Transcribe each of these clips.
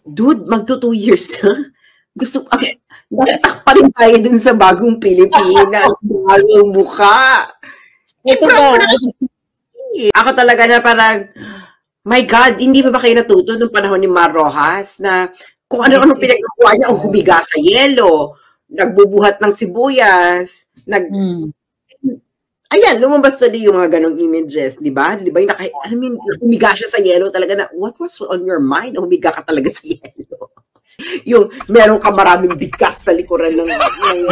Dude, magto 2 years na. Gusto, na-stuck pa rin tayo dun sa bagong Pilipinas, bagong mukha. Ito ba? Ako talaga na parang, my God, hindi ba kayo natuto nung panahon ni Mar Rojas na kung ano-ano pinagagawa niya, humiga sa yelo, nagbubuhat ng sibuyas, ayan, lumabas tuloy yung mga ganong images, di ba? Di ba? Humiga siya sa yelo talaga na, what was on your mind? Humiga ka talaga sa yelo. Yung meron ka maraming bigas sa likuran ng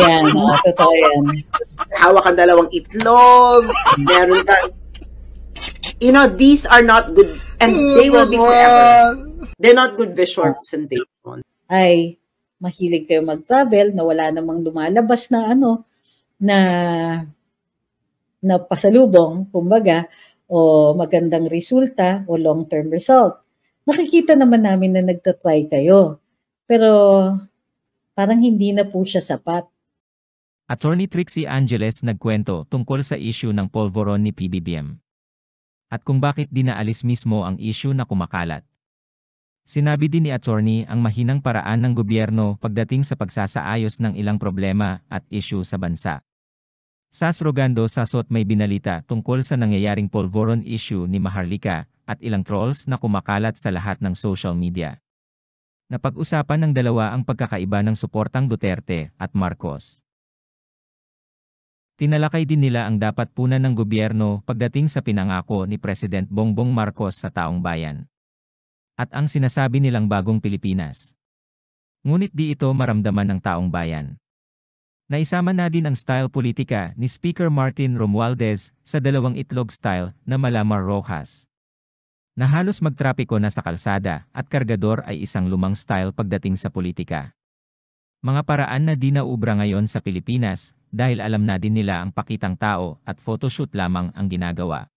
yan, totoo yan. Hawak ka dalawang itlog, meron ka, you know, these are not good, and they will be forever. They're not good visual presentation. Ay, mahilig kayo mag-travel na wala namang lumalabas na na pasalubong, kumbaga, o magandang resulta o long-term result. Nakikita naman namin na nagtatry kayo. Pero parang hindi na po siya sapat. Attorney Trixie Angeles nagkwento tungkol sa issue ng polvoron ni PBBM. At kung bakit dinaalis mismo ang issue na kumakalat. Sinabi din ni attorney ang mahinang paraan ng gobyerno pagdating sa pagsasaayos ng ilang problema at issue sa bansa. Sas Rogando Sasot may binalita tungkol sa nangyayaring polvoron issue ni Maharlika at ilang trolls na kumakalat sa lahat ng social media. Napag-usapan ng dalawa ang pagkakaiba ng suportang Duterte at Marcos. Tinalakay din nila ang dapat punan ng gobyerno pagdating sa pinangako ni President Bongbong Marcos sa taong bayan. At ang sinasabi nilang bagong Pilipinas. Ngunit di ito maramdaman ng taong bayan. Naisama na din ang style politika ni Speaker Martin Romualdez sa dalawang itlog style na Malamar Rojas. Na halos magtrapiko na sa kalsada at kargador ay isang lumang style pagdating sa politika. Mga paraan na di naubra ngayon sa Pilipinas dahil alam na din nila ang pakitang tao at photoshoot lamang ang ginagawa.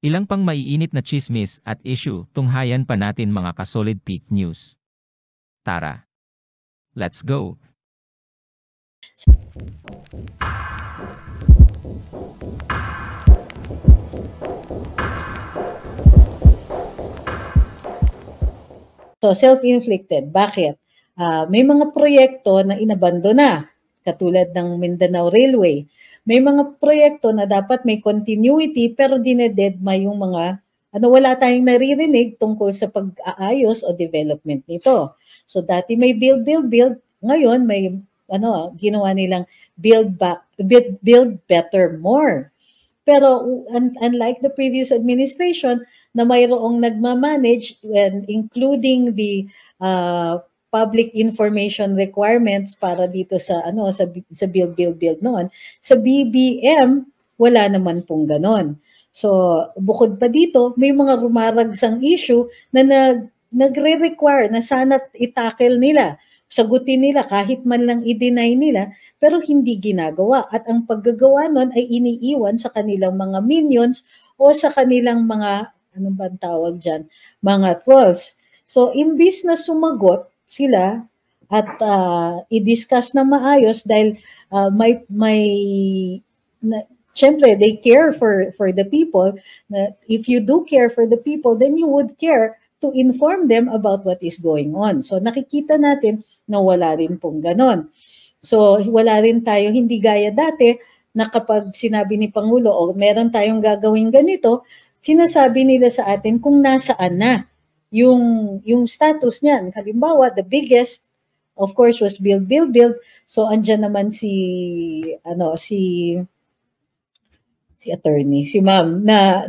Ilang pang maiinit na chismis at issue tunghayan pa natin mga kasolid peak news. Tara! Let's go! So, self-inflicted. Bakit? May mga proyekto na inabandona, katulad ng Mindanao Railway. May mga proyekto na dapat may continuity pero dinededma yung mga, wala tayong naririnig tungkol sa pag-aayos o development nito. So, dati may build. Ngayon, may, ginawa nilang build better, more. Pero unlike the previous administration na mayroong nagmamanage, and including the public information requirements para dito sa sa build noon, sa BBM wala naman pong ganon. So bukod pa dito, may mga rumaragsang issue na nagre-require na sana itackle nila, sagutin nila kahit man lang i-deny nila, pero hindi ginagawa. At ang paggagawa nun ay iniiwan sa kanilang mga minions o sa kanilang mga, anong ba tawag dyan, mga trolls. So, imbis na sumagot sila at i-discuss na maayos dahil syempre, they care for the people. If you do care for the people, then you would care to inform them about what is going on. So nakikita natin na wala rin pong ganon. So wala rin tayo, hindi gaya dati na kapag sinabi ni Pangulo o meron tayong gagawin ganito, sinasabi nila sa atin kung nasaan na yung status niyan. Halimbawa, the biggest, of course, was build. So andyan naman si attorney, si ma'am, na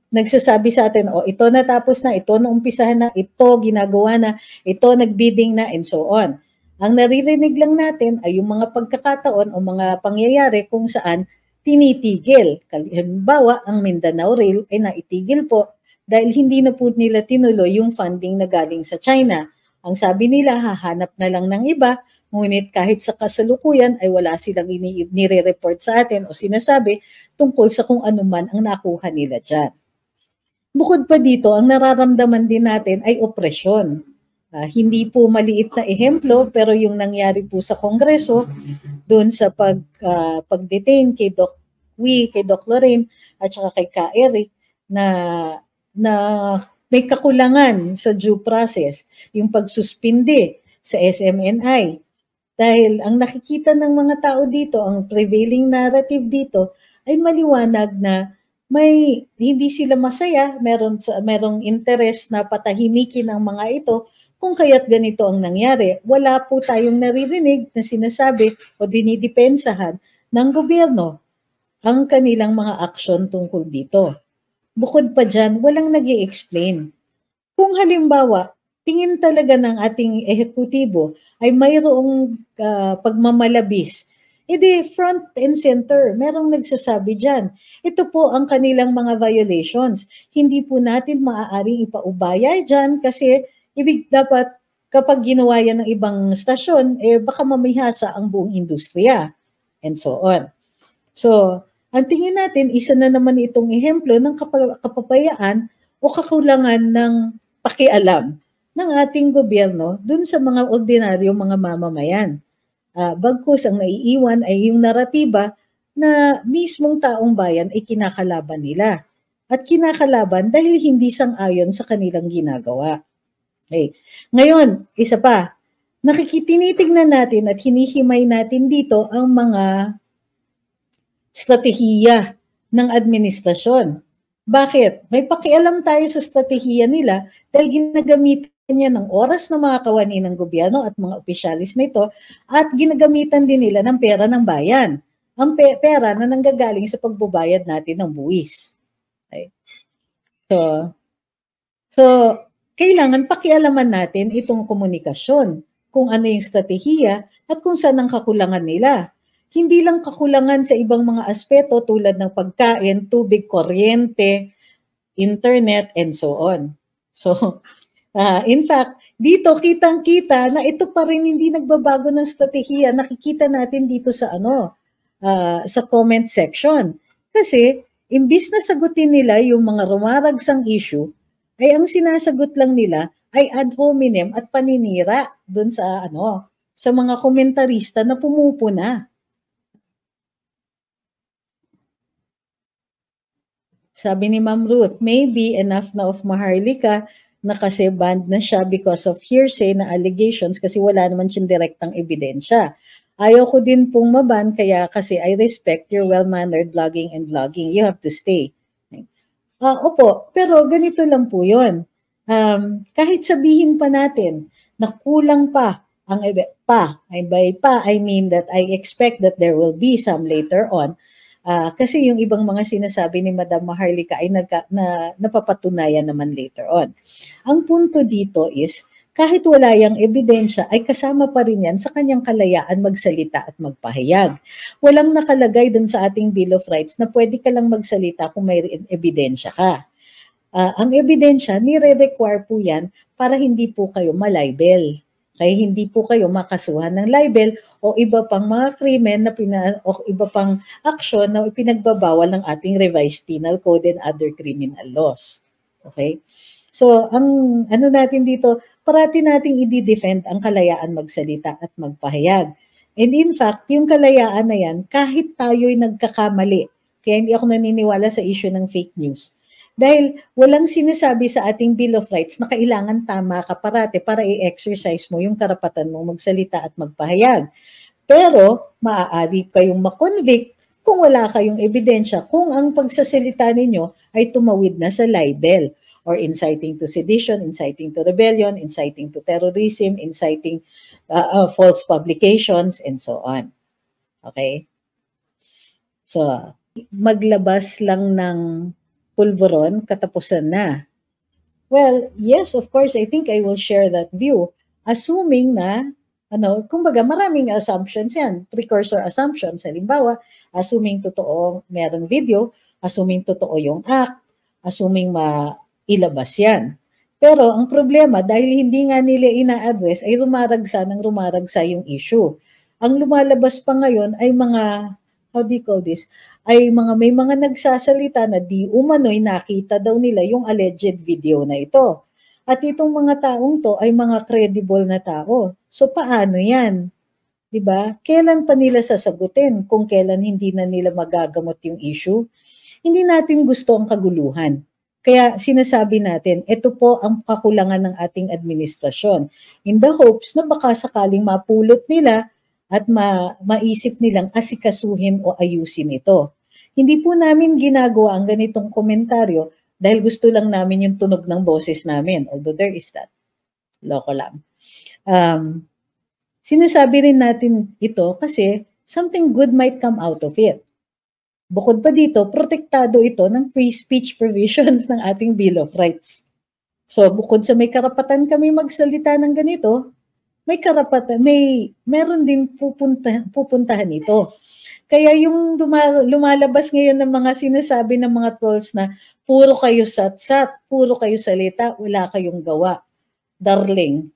nagsasabi sa atin, ito natapos na, ito naumpisahan na, ito ginagawa na, ito nagbidding na, and so on. Ang naririnig lang natin ay yung mga pagkakataon o mga pangyayari kung saan tinitigil. Halimbawa, ang Mindanao Rail ay naitigil po dahil hindi na po nila tinuloy yung funding na galing sa China. Ang sabi nila, hahanap na lang ng iba, ngunit kahit sa kasalukuyan ay wala silang nire-report sa atin o sinasabi tungkol sa kung ano man ang nakuha nila dyan. Bukod pa dito, ang nararamdaman din natin ay opresyon. Hindi po maliit na ehemplo, pero yung nangyari po sa Kongreso, doon sa pag-detain kay Doc Wee, kay Doc Lorraine, at saka kay Ka Eric, na may kakulangan sa due process, yung pagsuspindi sa SMNI. Dahil ang nakikita ng mga tao dito, ang prevailing narrative dito, ay maliwanag na hindi sila masaya, merong interest na patahimikin ang mga ito, kung kaya't ganito ang nangyari. Wala po tayong naririnig na sinasabi o dinidepensahan ng gobyerno ang kanilang mga aksyon tungkol dito. Bukod pa dyan, walang nag-i-explain. Kung halimbawa, tingin talaga ng ating ehekutibo ay mayroong pagmamalabis, edi front and center, merong nagsasabi dyan. Ito po ang kanilang mga violations. Hindi po natin maaaring ipaubaya dyan kasi dapat kapag ginawa yan ng ibang stasyon, baka mamihasa ang buong industriya and so on. So, ang tingin natin, isa na naman itong ehemplo ng kapapayaan o kakulangan ng pakialam ng ating gobyerno dun sa mga ordinaryong mga mamamayan. Bagkus ang naiiwan ay yung naratiba na mismong taong bayan ay kinakalaban nila. At kinakalaban dahil hindi sang-ayon sa kanilang ginagawa. Okay. Ngayon, isa pa, tinitignan natin at hinihimay natin dito ang mga strategiya ng administrasyon. Bakit? May pakialam tayo sa strategiya nila dahil ginagamitan niya ng oras ng mga kawani ng gobyerno at mga opisyalis nito at ginagamitan din nila ng pera ng bayan. Ang pera na nanggagaling sa pagbabayad natin ng buwis. Okay. So, kailangan pakialaman natin itong komunikasyon, kung ano yung strategiya at kung saan ang kakulangan nila. Hindi lang kakulangan sa ibang mga aspeto tulad ng pagkain, tubig, kuryente, internet, and so on. So, in fact, dito kitang-kita na ito pa rin hindi nagbabago ng strategiya. Nakikita natin dito sa sa comment section. Kasi, imbis na sagutin nila yung mga rumaragsang issue, ay ang sinasagot lang nila ay ad hominem at paninira dun sa sa mga komentarista na pumupuna. Sabi ni Ma'am Ruth, maybe enough na of Maharlika na kasi banned na siya because of hearsay na allegations kasi wala naman siyang direktang ebidensya. Ayaw ko din pong maban kaya kasi I respect your well-mannered blogging and vlogging. You have to stay. Opo, pero ganito lang po yun. Kahit sabihin pa natin na kulang pa ang I mean that I expect that there will be some later on. Kasi yung ibang mga sinasabi ni Madam Maharlika ay napapatunayan naman later on. Ang punto dito is, kahit wala yung ebidensya, ay kasama pa rin yan sa kanyang kalayaan magsalita at magpahayag. Walang nakalagay dun sa ating Bill of Rights na pwede ka lang magsalita kung may ebidensya ka. Ang ebidensya, nire-require po yan para hindi po kayo malibel. Kaya hindi po kayo makasuhan ng libel o iba pang mga krimen o iba pang aksyon na ipinagbabawal ng ating revised penal code and other criminal laws. Okay? So, ang natin dito, parati nating i-defend ang kalayaan magsalita at magpahayag. And in fact, yung kalayaan na yan, kahit tayo'y nagkakamali, kaya hindi ako naniniwala sa issue ng fake news. Dahil walang sinasabi sa ating Bill of Rights na kailangan tama ka parate para i-exercise mo yung karapatan mong magsalita at magpahayag. Pero maaari kayong makonvict kung wala kayong ebidensya kung ang pagsasalita ninyo ay tumawid na sa libel or inciting to sedition, inciting to rebellion, inciting to terrorism, inciting false publications, and so on. Okay? So, maglabas lang ng pulburon, katapusan na. Well, yes, of course, I think I will share that view. Assuming na, kumbaga maraming assumptions yan, precursor assumptions. Halimbawa, assuming totoo merong video, assuming totoo yung act, assuming mailabas yan. Pero ang problema, dahil hindi nga nila ina-address, ay rumaragsa yung issue. Ang lumalabas pa ngayon ay mga, how do you call this, ay may mga nagsasalita na di umano'y nakita daw nila yung alleged video na ito. At itong mga taong to ay mga credible na tao. So paano yan? Diba? Kailan pa nila sasagutin kung kailan hindi na nila magagamot yung issue? Hindi natin gusto ang kaguluhan. Kaya sinasabi natin, ito po ang kakulangan ng ating administrasyon. In the hopes na baka sakaling mapulot nila at maisip nilang asikasuhin o ayusin ito. Hindi po namin ginagawa ang ganitong komentaryo dahil gusto lang namin yung tunog ng boses namin. Although there is that. Loko lang. Sinasabi rin natin ito kasi something good might come out of it. Bukod pa dito, protektado ito ng free speech provisions ng ating Bill of Rights. So, bukod sa may karapatan kami magsalita ng ganito, may karapatan, meron din pupuntahan ito. Kaya yung lumalabas ngayon ng mga sinasabi ng mga trolls na puro kayo satsat, puro kayo salita, wala kayong gawa. Darling,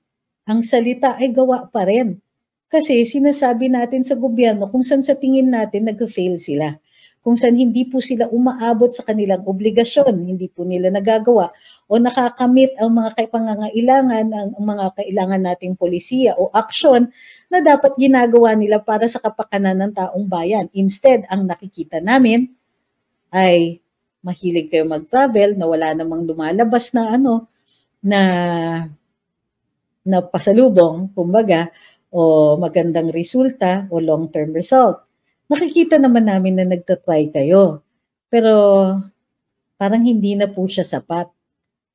ang salita ay gawa pa rin. Kasi sinasabi natin sa gobyerno kung saan sa tingin natin nag-fail sila. Kung saan hindi po sila umaabot sa kanilang obligasyon, hindi po nila nagagawa o nakakamit ang mga pangangailangan, ang mga kailangan nating polisiya o aksyon na dapat ginagawa nila para sa kapakanan ng taong bayan. Instead, ang nakikita namin ay mahilig kayo mag-travel na wala namang lumalabas na na pasalubong, kumbaga, o magandang resulta o long-term result. Nakikita naman namin na nagtatry kayo. Pero parang hindi na po siya sapat.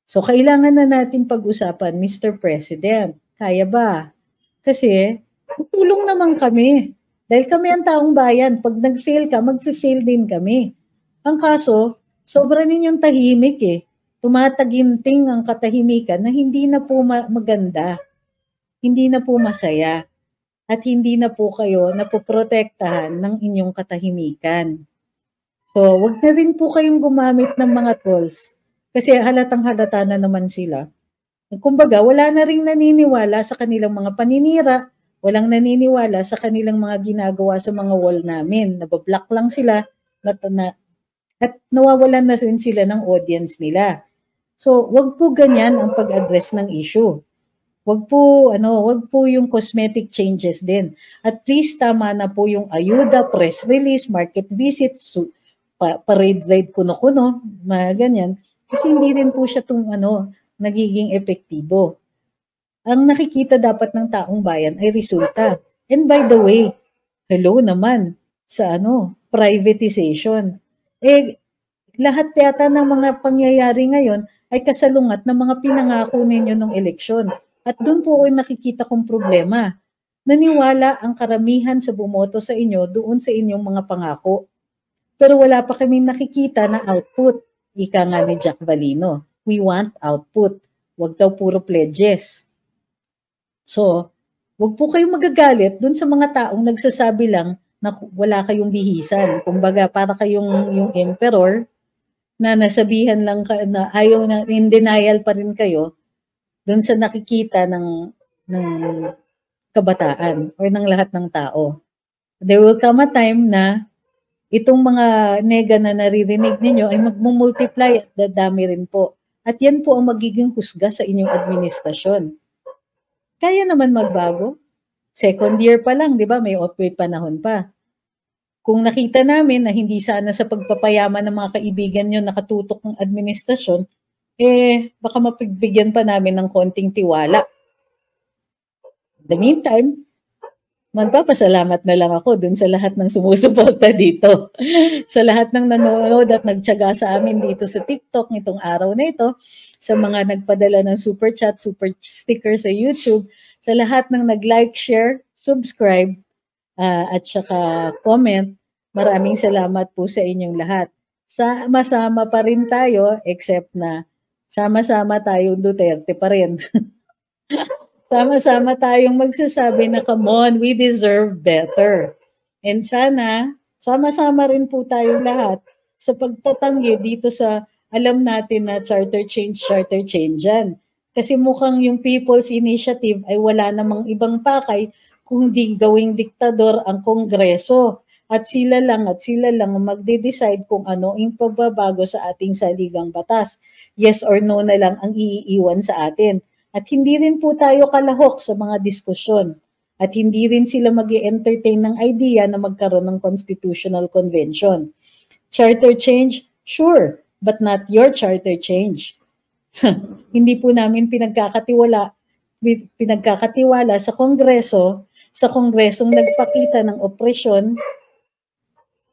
So kailangan na natin pag-usapan, Mr. President. Kaya ba? Kasi tutulong naman kami. Dahil kami ang taong bayan. Pag nag-fail ka, mag-fail din kami. Ang kaso, sobra ninyong tahimik eh. Tumataginting ang katahimikan na hindi na po maganda. Hindi na po masaya. At hindi na po kayo napoprotektahan ng inyong katahimikan. So, wag na rin po kayong gumamit ng mga trolls kasi halatang halata na naman sila. Kumbaga, wala na rin naniniwala sa kanilang mga paninira, walang naniniwala sa kanilang mga ginagawa sa mga wall namin. Nabablock lang sila at nawawalan na rin sila ng audience nila. So, wag po ganyan ang pag-address ng issue. Wag po yung cosmetic changes din. At please tama na po yung ayuda, press release, market visits, parade ride kuno-kuno, mga ganyan. Kasi hindi rin po siya nagiging epektibo. Ang nakikita dapat ng taong bayan ay resulta. And by the way, hello naman sa privatization. Lahat yata ng mga pangyayari ngayon ay kasalungat ng mga pinangako ninyo ng eleksyon. At doon po ay nakikita kong problema. Naniwala ang karamihan sa bumoto sa inyo doon sa inyong mga pangako. Pero wala pa kami nakikita na output. Ika nga ni Jack Valino. We want output. Huwag daw puro pledges. So, huwag po kayong magagalit doon sa mga taong nagsasabi lang na wala kayong bihisan. Kumbaga, para kayong yung emperor na nasabihan lang na ayaw na, in denial pa rin kayo doon sa nakikita ng kabataan o ng lahat ng tao. There will come a time na itong mga nega na naririnig ninyo ay magmumultiply at dadami rin po. At yan po ang magiging husga sa inyong administrasyon. Kaya naman magbago. Second year pa lang, di ba? May panahon pa. Kung nakita namin na hindi sana sa pagpapayaman ng mga kaibigan nyo nakatutok ng administrasyon, baka mapagbigyan pa namin ng konting tiwala. In the meantime, magpapasalamat na lang ako dun sa lahat ng sumusuporta dito. Sa lahat ng nanonood at nagtiyaga sa amin dito sa TikTok nitong araw na ito, sa mga nagpadala ng super chat, super sticker sa YouTube, sa lahat ng nag-like, share, subscribe, at saka comment, maraming salamat po sa inyong lahat. Sama-sama pa rin tayo, except na sama-sama tayong Duterte pa rin. Sama-sama tayong magsasabi na come on, we deserve better. And sana, sama-sama rin po tayong lahat sa pagtatanggi dito sa alam natin na charter change yan. Kasi mukhang yung People's Initiative ay wala namang ibang pakay kung di gawing diktador ang Kongreso. At sila lang magde-decide kung ano ang pagbabago sa ating saligang batas. Yes or no na lang ang iiwan sa atin. At hindi rin po tayo kalahok sa mga diskusyon. At hindi rin sila mag-entertain ng idea na magkaroon ng constitutional convention. Charter change, sure. but not your charter change. Hindi po namin pinagkakatiwala sa Kongresong nagpakita ng opresyon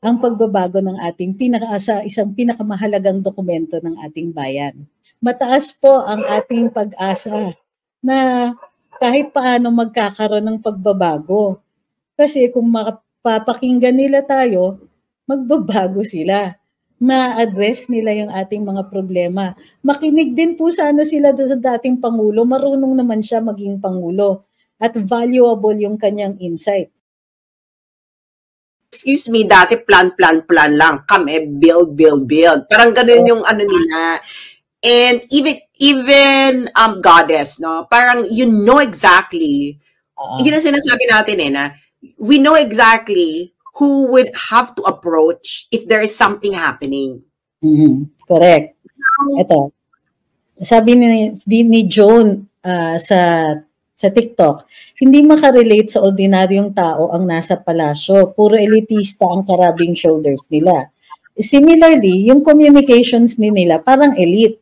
ang pagbabago ng ating isang pinakamahalagang dokumento ng ating bayan. Mataas po ang ating pag-asa na kahit paano magkakaroon ng pagbabago. Kasi kung mapapakinggan nila tayo, magbabago sila. Ma-address nila yung ating mga problema. Makinig din po sana sila sa dating Pangulo. Marunong naman siya maging Pangulo. At valuable yung kanyang insight. Excuse me, dati plan lang. Kami, build. Parang ganun yung ano nila. And even goddess, no? Parang you know exactly, yun ang sinasabi natin na we know exactly who would have to approach if there is something happening. Correct. Ito, sabi ni Joan sa TikTok, hindi makarelate sa ordinaryong tao ang nasa palasyo. Puro elitista ang karabing shoulders nila. Similarly, yung communications nila parang elite.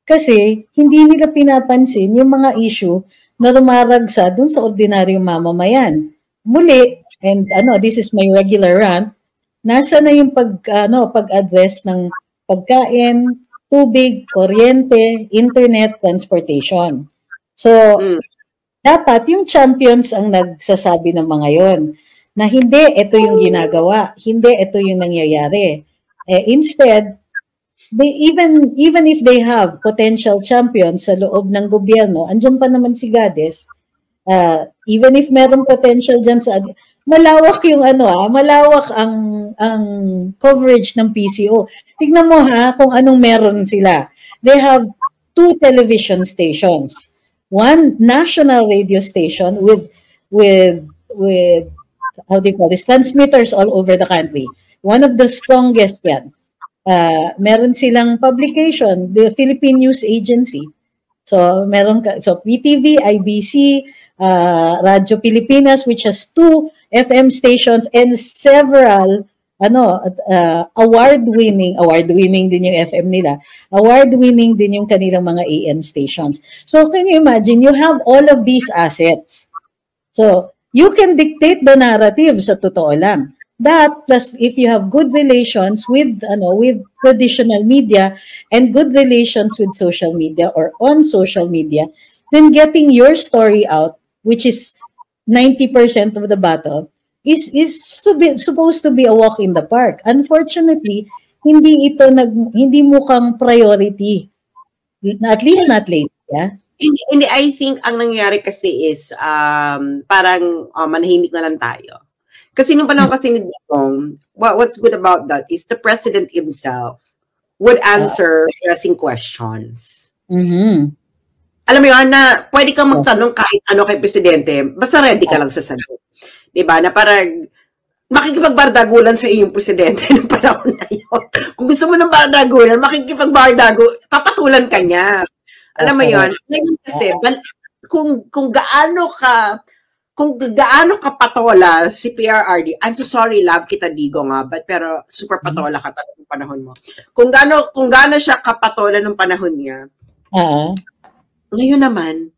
Kasi hindi nila pinapansin yung mga issue na rumaragsa dun sa ordinaryong mamamayan. Muli, and this is my regular rant, nasa na yung pag-address ng pagkain, tubig, kuryente, internet, transportation. So, dapat yung champions ang nagsasabi ng mga yon na hindi ito yung ginagawa, hindi ito yung nangyayari. Instead, even if they have potential champions sa loob ng gobyerno, andyan pa naman si Gades, even if meron potential dyan malawak yung malawak ang coverage ng PCO. Tignan mo kung anong meron sila. They have 2 television stations, 1 national radio station with how do you call this, transmitters all over the country. One of the strongest yan. Meron silang publication, the Philippine News Agency. So PTV, IBC, Radyo Pilipinas, which has 2 FM stations and several award-winning din yung FM nila. Award-winning din yung kanilang mga AM stations. So can you imagine, you have all of these assets. So you can dictate the narrative sa totoo lang. That plus if you have good relations with traditional media and good relations with social media or on social media, then getting your story out, which is 90% of the battle, is supposed to be a walk in the park. Unfortunately, hindi mukhang priority. At least not lately, yeah. Hindi, I think ang nangyayari kasi is parang manahimik na lang tayo. Kasi nung panahon kasi ni Digong, what's good about that is the president himself would answer pressing questions. Alam mo yun, na pwede kang magtanong kahit ano kay presidente, basta ready ka lang sa sagot. Diba? Na parang makikipagbardagulan sa iyong presidente ng panahon na yun. Kung gusto mo ng bardagulan, papatulan ka niya. Alam mo yun? Ngayon kasi, kung gaano ka patola si PRRD, I'm so sorry, love kita Digong pero super patola ka talaga ng panahon mo. Kung gaano siya kapatola ng panahon niya, ngayon naman,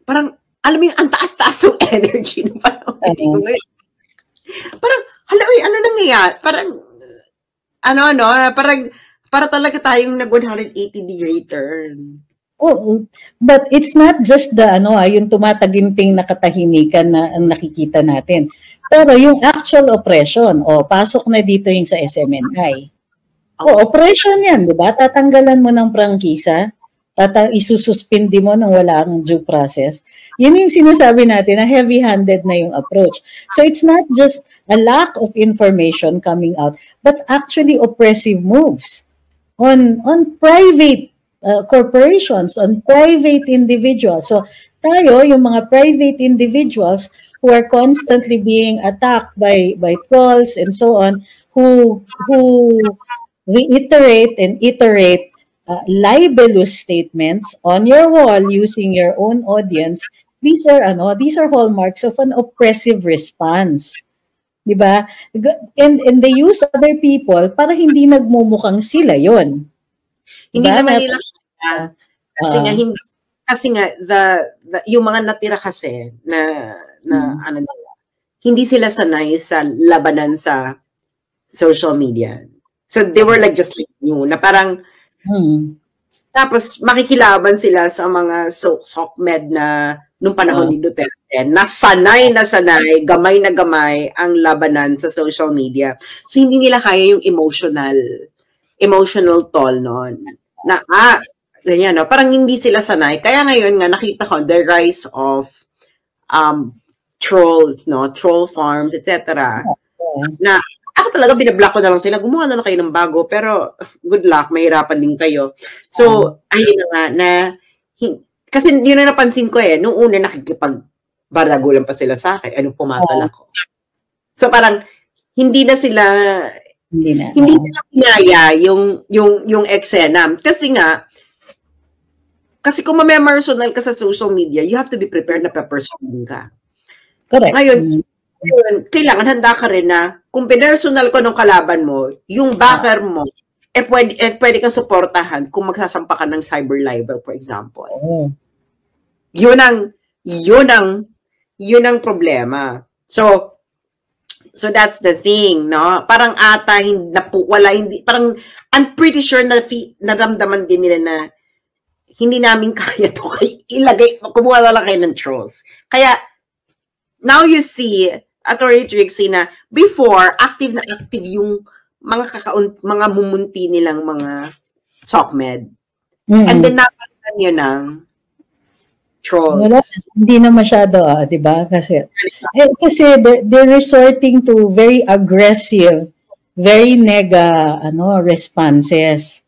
parang, alam mo yung ang taas-taas ng energy ng panahon ni Digong ngayon. Parang, ano nangyayari? Para talaga tayong nag 180-degree turn. Oh, but it's not just the yung tumataginting na katahimikan na ang nakikita natin. Pero yung actual oppression, pasok na dito yung sa SMNI. Oppression yan, di ba? Tatanggalan mo ng prangkisa, isususpindi mo nang wala ang due process. Yun yung sinasabi natin na heavy-handed na yung approach. So it's not just a lack of information coming out, but actually oppressive moves on private corporations, on private individuals. So tayo, yung mga private individuals who are constantly being attacked by trolls and so on, who reiterate and iterate libelous statements on your wall using your own audience. These are hallmarks of an oppressive response. Di ba? And they use other people para hindi nagmumukhang sila yon. Hindi naman nila kasi nga hindi yung mga natira kasi na ano nila, hindi sila sanay sa labanan sa social media. So they were like just like you na parang tapos makikilaban sila sa mga SOCMED na nung panahon ni Duterte na sanay, gamay na gamay ang labanan sa social media. So hindi nila kaya yung emotional toll noon. Na ganyan, no? Parang hindi sila sanay. Kaya ngayon nga nakita ko the rise of trolls, no? Troll farms, etc. Na ako talaga binablock ko na lang sila. Gumawa na lang kayo ng bago, pero good luck, mahirapan din kayo. So, ayun na nga, kasi yun na napansin ko nung una nakikipag-barago lang pa sila sa akin, pumatala ko. So, parang, hindi sila pinaya yung eksena. Kasi kung ma-personal ka sa social media, you have to be prepared na pa-personal ka. Correct. Ngayon, kailangan handa ka rin na kung pinersonal ko ng kalaban mo, yung backer mo, pwede kang suportahan kung magsasampa ka ng cyber libel, for example. Yun ang problema. So that's the thing, no? Parang parang I'm pretty sure na naramdaman din nila na hindi namin kaya to kumuha na lang kayo ng trolls. Kaya now you see Attorney Trixie na before active na active yung mga mumunti nilang mga SOCMED. And then napalitan yun ng trolls. Wala, hindi na masyado, di ba? Kasi they're resorting to very aggressive, very responses.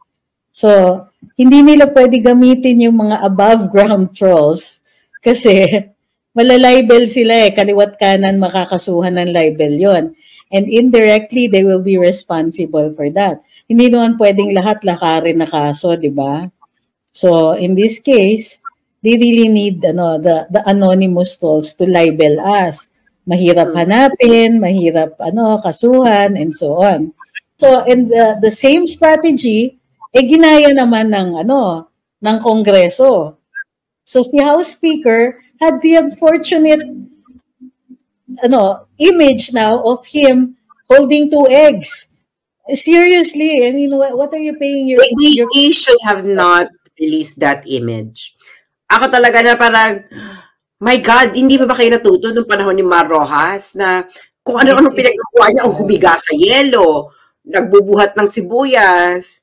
So, hindi nila pwede gamitin yung mga above ground trolls kasi malalibel sila kaliwat kanan makakasuhan ng libel yon. And indirectly, they will be responsible for that. Hindi naman pwedeng lahat lakarin na kaso, di ba? So, in this case, they really need the anonymous trolls to libel us. Mahirap hanapin, mahirap kasuhan, and so on. So, in the same strategy, ginaya naman ng Kongreso. So, si House Speaker had the unfortunate image now of him holding 2 eggs. Seriously, I mean, what are you paying your... They should have not released that image. Ako talaga na parang, my God, hindi ba kayo natuto nung panahon ni Mar Rojas na kung ano-ano pinagawa niya, humiga sa yelo, nagbubuhat ng sibuyas,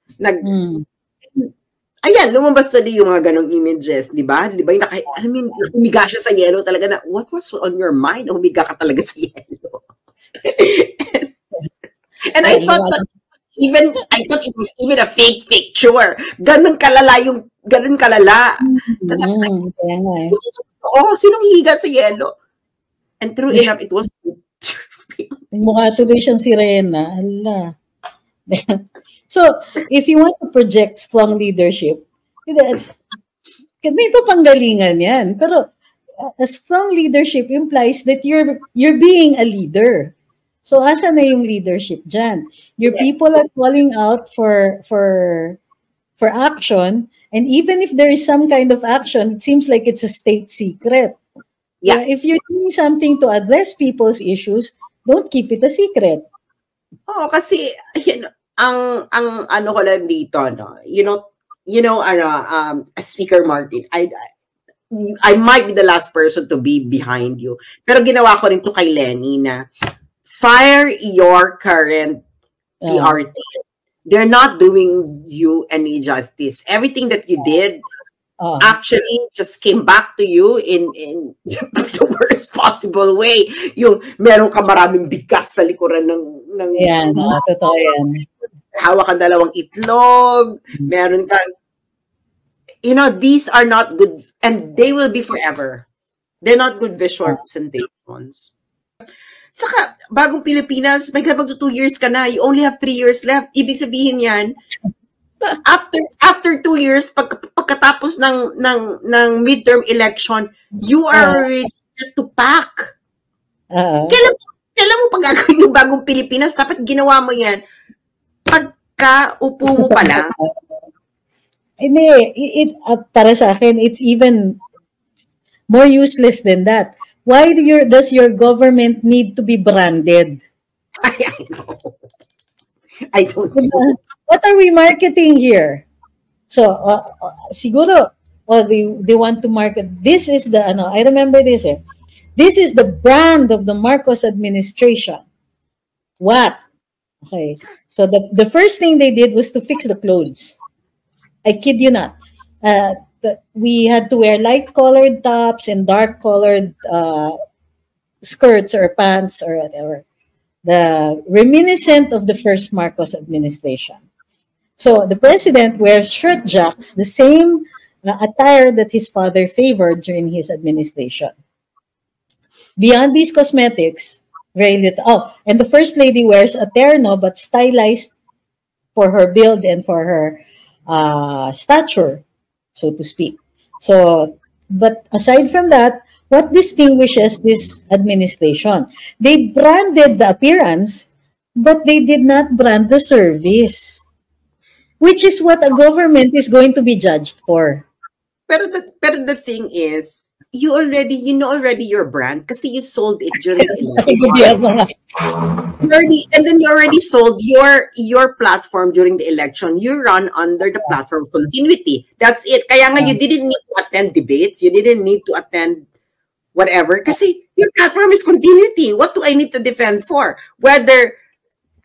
ayan, lumabas na yung mga ganong images, di ba? Di ba? Humiga siya sa yelo talaga na, what was on your mind? Humiga ka talaga sa yelo. And I thought it was even a fake picture. Ganun kalala. Sinong hihiga sa yelo? And true enough, it was mukha tuloy siyang sirena. Hala. So, if you want to project strong leadership, may panggalingan yan. Pero a strong leadership implies that you're being a leader. So, asa na yung leadership dyan? Your people are calling out for action, and even if there is some kind of action, it seems like it's a state secret. Yeah. If you're doing something to address people's issues, don't keep it a secret. Kasi ang ano ko lang dito, no? Speaker Martin, I might be the last person to be behind you. Pero ginawa ko rin to kay Lenny na fire your current PR team. They're not doing you any justice. Everything that you did actually just came back to you in the worst possible way. Yung meron ka maraming bigas sa likuran ng yan, totoo yan. Hawak ka 2 itlog, meron ka, these are not good, and they will be forever. They're not good visual presentations. Saka, bagong Pilipinas, may kapag 2 years ka na, you only have 3 years left. Ibig sabihin yan, after 2 years, pagkatapos ng midterm election, you are already set to pack. Alam mo, pag gagawin yung bagong Pilipinas, dapat ginawa mo yan pagka upo mo pa lang. Hindi, para sa akin, it's even more useless than that. Why does your government need to be branded? I know. I don't know. What are we marketing here? So, siguro, they want to market. This is the, I remember this. This is the brand of the Marcos administration. What? Okay. So, the first thing they did was to fix the clothes. I kid you not. We had to wear light-colored tops and dark-colored skirts or pants or whatever. The reminiscent of the first Marcos administration. So the president wears shirt jacks, the same attire that his father favored during his administration. Beyond these cosmetics, very little. Oh, and the first lady wears a terno but stylized for her build and for her stature, so to speak. So, but aside from that, what distinguishes this administration? They branded the appearance, but they did not brand the service, which is what a government is going to be judged for. Pero the thing is, you know already your brand kasi you sold it during the election. And then you already sold your platform during the election. You run under the platform continuity. That's it. Kaya nga you didn't need to attend debates. You didn't need to attend whatever kasi your platform is continuity. What do I need to defend for? Whether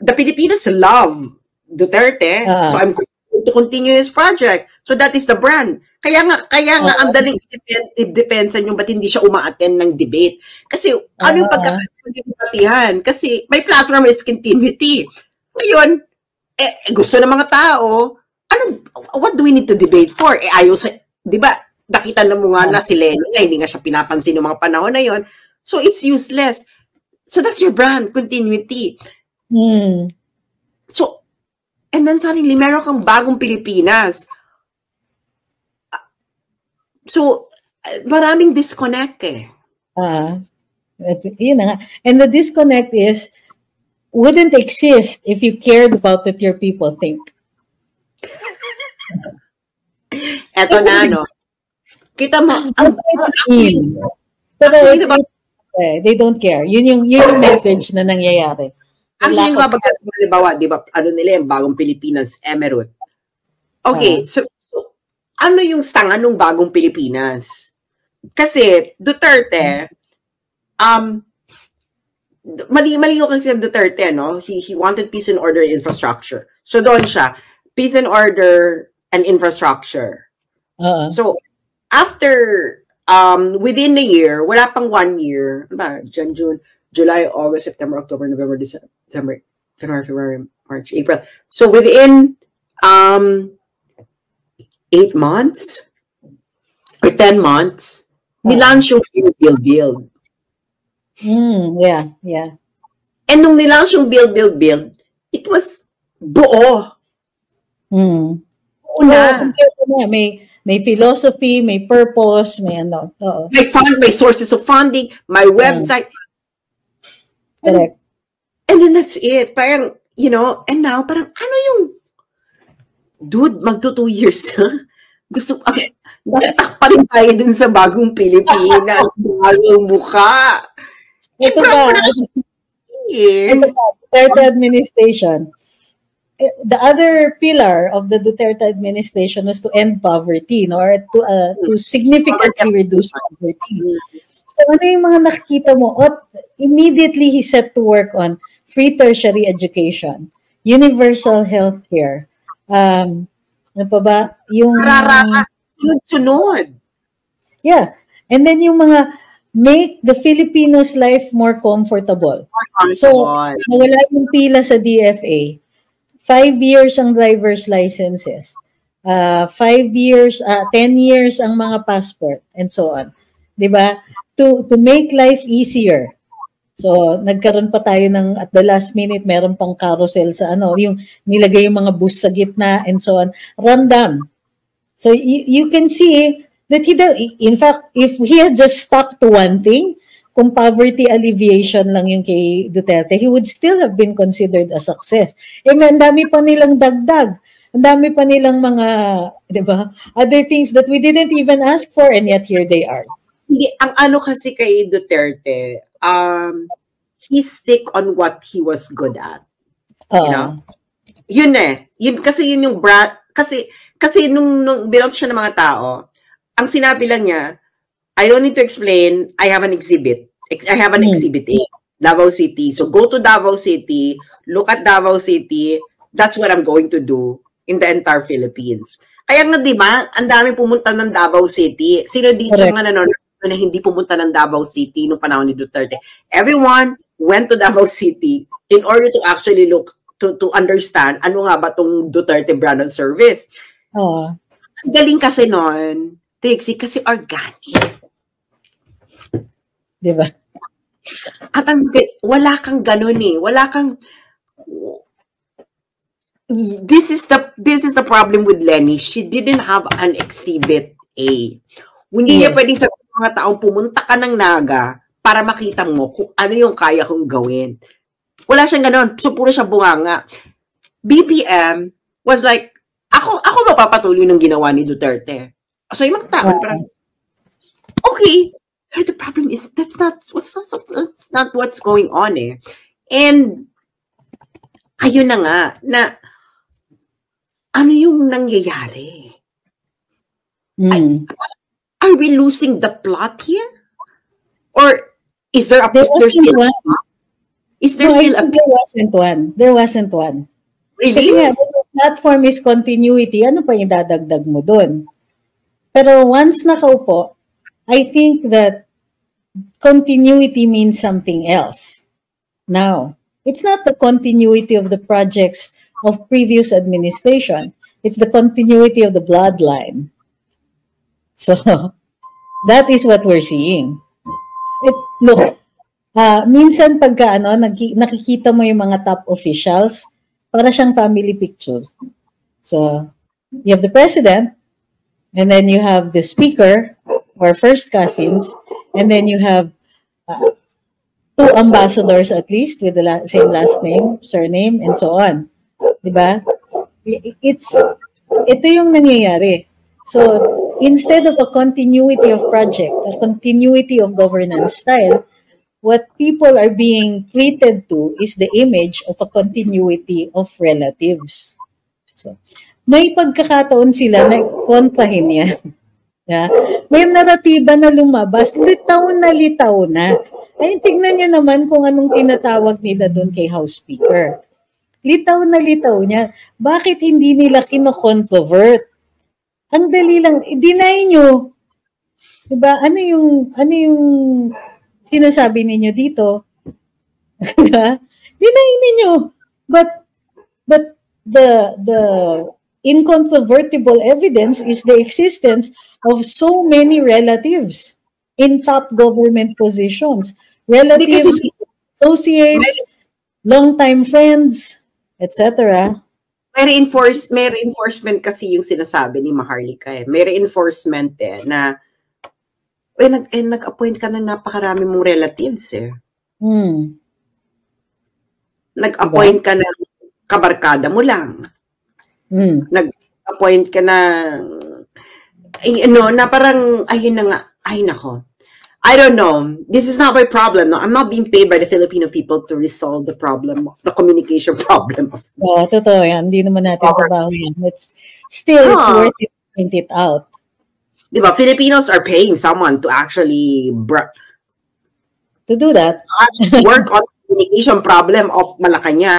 the Filipinos love Duterte, so I'm going to continue his project. So that is the brand. Kaya nga ang daling i-depensa nyo ba't hindi siya uma-attend ng debate. Kasi ano yung pagkakatihan? Kasi my platform is continuity. Ngayon, gusto ng mga tao, what do we need to debate for? Ayaw sa, di ba, nakita na mo nga na si Lenny nga, hindi nga siya pinapansin ng mga panahon na yon. So it's useless. So that's your brand, continuity. So, and then suddenly, meron kang bagong Pilipinas. So, maraming disconnect Yun nga. And the disconnect wouldn't exist if you cared about what your people think. Eto na, no? Kita mo, they don't care. Yun yung message na nangyayari. Ang halimbawa, di ba, nila yung bagong Pilipinas, Emerald. Okay, so ano yung sanga ng bagong Pilipinas? Kasi Duterte, malino kasi Duterte, no? He wanted peace and order and infrastructure. So doon siya, peace and order and infrastructure. So after within the year, wala pang 1 year, June, July, August, September, October, November, December, January, February, March, April. So within 8 months or 10 months, nilaunch yung build. Yeah. And nung nilaunch yung build, it was buo. Una. May philosophy, may purpose, may ano. May sources of funding, my website. Correct. And then that's it. Parang, you know, and now, parang ano yung dude, magto 2 years na. Stuck pa rin tayo dun sa bagong Pilipinas, bagong mukha. Ito ba, Duterte administration, the other pillar of the Duterte administration was to end poverty, no? Or to significantly reduce poverty. So ano yung mga nakikita mo? Immediately he set to work on free tertiary education, universal health care, ano pa ba? Yung sunod-sunod. Yeah. And then yung mga make the Filipinos' life more comfortable. So, nawala yung pila sa DFA. 5 years ang driver's licenses. 5 years, 10 years ang mga passport, and so on. Diba? To make life easier. So, nagkaroon pa tayo ng, at the last minute, meron pang carousel sa yung nilagay yung mga bus sa gitna, and so on. Ramdam. So, you can see that in fact, if he had just stuck to one thing, kung poverty alleviation lang yung kay Duterte, he would still have been considered a success. Ang dami pa nilang dagdag. Ang dami pa nilang mga, di ba, other things that we didn't even ask for, and yet here they are. Hindi, ang ano kasi kay Duterte, he stick on what he was good at. You know? Yun Yun, kasi yun yung kasi nung binoto siya ng mga tao, ang sinabi lang niya, I don't need to explain, I have an exhibit. I have an exhibit A, Davao City. So go to Davao City, look at Davao City, that's what I'm going to do in the entire Philippines. Kaya nga, di ba, ang dami pumunta ng Davao City. Sino dito sa mga nanonood na hindi pumunta ng Davao City noong panahon ni Duterte? Everyone went to Davao City in order to actually look, to understand ano nga ba tong Duterte brand of service. Ang galing kasi noon, Trixie, kasi organic. Di ba? At wala kang ganun wala kang, this is the problem with Lenny. She didn't have an exhibit A. Hindi niya pwedeng sabihin sa mga taong pumunta ka ng Naga para makita mo kung ano yung kaya kong gawin. Wala siyang ganun. So, puro siya bunganga. BBM was like, ako mapapatuloy ng ginawa ni Duterte. So, yung mga tao, parang, okay, but the problem is, that's not what's going on And, ayun na nga, na, ano yung nangyayari? Are we losing the plot here? Or is there still a plot? There wasn't one. Really? Kasi nga, the platform is continuity. Ano pa yung dadagdag mo dun? Pero once nakaupo, I think that continuity means something else. Now, it's not the continuity of the projects of previous administration. It's the continuity of the bloodline. So, that is what we're seeing. Look, minsan pagka nakikita mo yung mga top officials, para siyang family picture. So, you have the president, and then you have the speaker, or first cousins, and then you have two ambassadors at least with the same last name, surname, and so on. Diba? Ito yung nangyayari. So, instead of a continuity of project, a continuity of governance style, what people are being treated to is the image of a continuity of relatives. So, may pagkakataon sila na kontrahin yan. Yeah? May naratiba na lumabas, litaw na. Ay, tingnan nyo naman kung anong tinatawag nila doon kay House Speaker. Litaw na niya. Bakit hindi nila kino-controvert? Ang dali lang, deny nyo. Diba? Ano yung sinasabi ninyo dito? Diba? Deny ninyo. But the incontrovertible evidence is the existence of so many relatives in top government positions. Relatives, associates, long-time friends, etc. May reinforcement kasi yung sinasabi ni Maharlika May reinforcement na nag-appoint ka ng napakarami mong relatives Nag-appoint ka ng kabarkada mo lang. Nag-appoint ka ng na parang ay nako. I don't know. This is not my problem. No? I'm not being paid by the Filipino people to resolve the problem, the communication problem. Totoo yan. Hindi naman natin trabaho yan. It's worth it to point it out. Diba? Filipinos are paying someone to actually to do that. work on the communication problem of Malacanang.